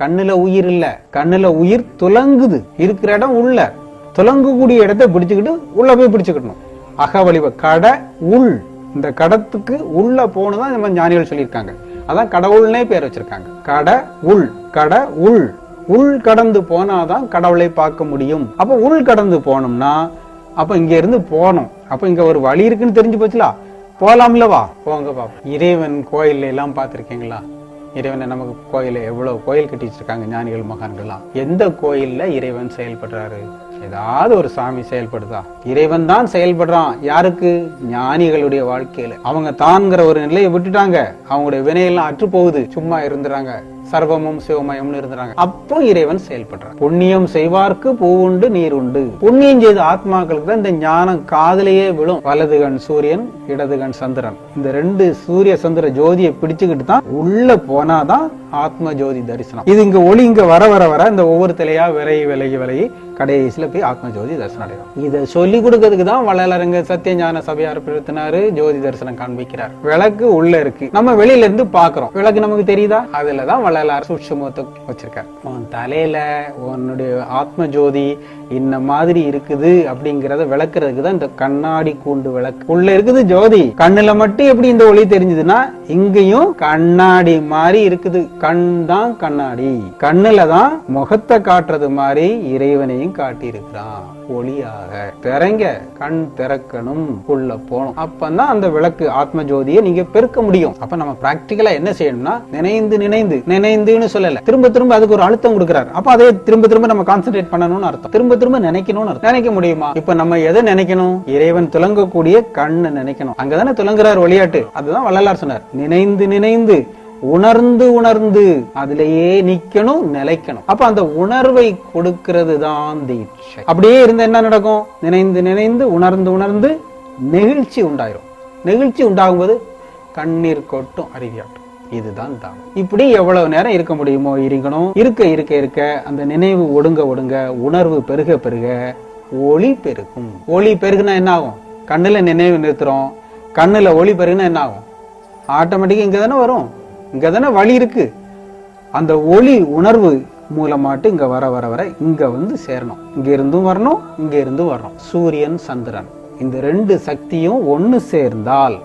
கண்ணுல உயிர் இல்ல, கண்ணுல உயிர் துலங்குது. இருக்கிற இடம் உள்ள, துலங்கக்கூடிய இடத்தை பிடிச்சுக்கிட்டு உள்ள போய் பிடிச்சுக்கணும். அகவழிவ கட உள், இந்த கடத்துக்கு உள்ள போனதான் நம்ம ஞானிகள் சொல்லியிருக்காங்க. அதான் கடவுள்னே பேர் வச்சிருக்காங்க. கட உள், கட உள், உள் கடந்து போனாதான் கடவுளை பார்க்க முடியும். அப்ப உள் கடந்து போனோம்னா அப்ப இங்க இருந்து போனோம். அப்ப இங்க ஒரு வழி இருக்குன்னு தெரிஞ்சு போச்சுலா, போலாம்லவா, போங்க பாப்போம். இறைவன் கோயில்ல எல்லாம் பார்த்திருக்கீங்களா? இறைவனை நமக்கு கோயில எவ்வளவு கோயில் கட்டி வச்சிருக்காங்க ஞானிகள் மகான்கள்லாம். எந்த கோயில்ல இறைவன் செயல்படுறாரு? ஏதாவது ஒரு சாமி செயல்படுதா? இறைவன் தான் செயல்படுறான். யாருக்கு? ஞானிகளுடைய வாழ்க்கையில. அவங்க தான்ங்கிற ஒரு நிலையை விட்டுட்டாங்க, அவங்களுடைய வினையெல்லாம் அற்று போகுது, சும்மா இருந்துறாங்க, சர்வமும் சிவமயம்னு இருந்தாங்க. அப்போ இறைவன் செயல்படுறான். புண்ணியம் செய்வார்க்கு பூவுண்டு நீர் உண்டு. புண்ணியம் செய்த ஆத்மாக்களுக்கு தான் இந்த ஞானம் காதலையே விழும். வலது கண் சூரியன், இடது கண் சந்திரன், இந்த ரெண்டு சூரிய சந்திர ஜோதியை பிடிச்சுக்கிட்டு தான் உள்ள போனாதான் ஆத்ம ஜோதி தரிசனம். இது இங்க ஒளி இங்க வர வர வர இந்த ஒவ்வொரு தலையா விலகி கடைசியில போய் ஆத்ம ஜோதி தரிசனம் அடையும். இதை சொல்லி கொடுக்கறதுக்கு தான் வள்ளலருங்க சத்திய ஞான சபையார் பிரித்தினாரு ஜோதி தரிசனம் காண்பிக்கிறார். விளக்கு உள்ள இருக்கு, நம்ம வெளியில இருந்து பாக்குறோம். விளக்கு நமக்கு தெரியுதா? அதுலதான் வள்ளலார் சூட்சுமத்தை வச்சிருக்காரு. உன் தலையில உன்னுடைய ஆத்ம ஜோதி இந்த மாதிரி இருக்குது அப்படிங்கறத விளக்குறதுக்கு தான் இந்த கண்ணாடி கூண்டு விளக்கு. உள்ள இருக்குது ஜோதி. கண்ணுல மட்டும் எப்படி இந்த ஒளி தெரிஞ்சதுன்னா இங்கேயும் கண்ணாடி மாதிரி இருக்குது. கண் தான் கண்ணாடி. கண்ணுல தான் முகத்தை காட்டுறது மாதிரி இறைவனையும் காட்டி இருக்கிறான் ஒளியாக. திறங்க, கண் திறக்கணும், உள்ள போகணும். அப்பதான் அந்த விளக்கு ஆத்ம ஜோதியை நீங்க பெருக்க முடியும். அப்ப நம்ம பிராக்டிகலா என்ன செய்யணும்னா நினைந்துன்னு சொல்லல, திரும்ப திரும்ப அதுக்கு ஒரு அழுத்தம் கொடுக்கிறார். அப்ப அதே திரும்ப திரும்ப நம்ம கான்சென்ட்ரேட் பண்ணணும்னு அர்த்தம். திரும்ப திரும்ப நினைக்கணும்னு அர்த்தம். நினைக்க முடியுமா? இப்ப நம்ம எதை நினைக்கணும்? இறைவன் துலங்கக்கூடிய கண்ணை நினைக்கணும். அங்கதானே துலங்குறார் விளையாட்டு. அதுதான் வள்ளலார் சொன்னார். நினைந்து உணர்ந்து அதுலயே நிக்கணும், நிலைக்கணும். அப்ப அந்த உணர்வை கொடுக்கிறது தான் தீட்சை. அப்படியே இருந்த என்ன நடக்கும்? நினைந்து உணர்ந்து நெகிழ்ச்சி உண்டாயிரும். நெகிழ்ச்சி உண்டாகும் போது கண்ணீர் கொட்டும், அருவியாட்டும். இதுதான் தான். இப்படி எவ்வளவு நேரம் இருக்க முடியுமோ இருக்கணும். இருக்க அந்த நினைவு ஒடுங்க உணர்வு பெருக ஒளி பெருகும். ஒளி பெருகுனா என்ன ஆகும்? கண்ணுல நினைவு நிறுத்துறோம், கண்ணுல ஒளி பெருகுனா என்ன ஆகும்? ஆட்டோமேட்டிக்கா இங்க தானே வரும், இங்க தானே வழி இருக்கு. அந்த ஒளி உணர்வு மூலமாட்டு இங்க வர இங்க வந்து சேரணும். இங்க இருந்தும் வரணும். சூரியன் சந்திரன் இந்த ரெண்டு சக்தியும் ஒன்னு சேர்ந்தால்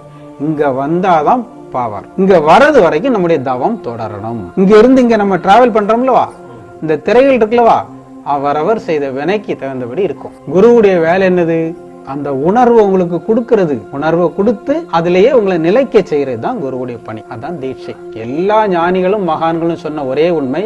இங்க வந்தாதான் பாவர். இங்க வர்றது வரைக்கும் நம்முடைய தவம் தொடரணும். இங்க இருந்து இங்க நம்ம டிராவல் பண்றோம்லவா, இந்த திரைகள் இருக்குல்லவா, அவரவர் செய்த வினைக்கு தகுந்தபடி இருக்கும். குருவுடைய வேலை என்னது? அந்த உணர்வு உங்களுக்கு கொடுக்கிறது. உணர்வை கொடுத்து அதிலேயே உங்களை நிலைக்க செய்யறது தான் குருவுடைய பணி. அதான் தீட்சை. எல்லா ஞானிகளும் மகான்களும் சொன்ன ஒரே உண்மை,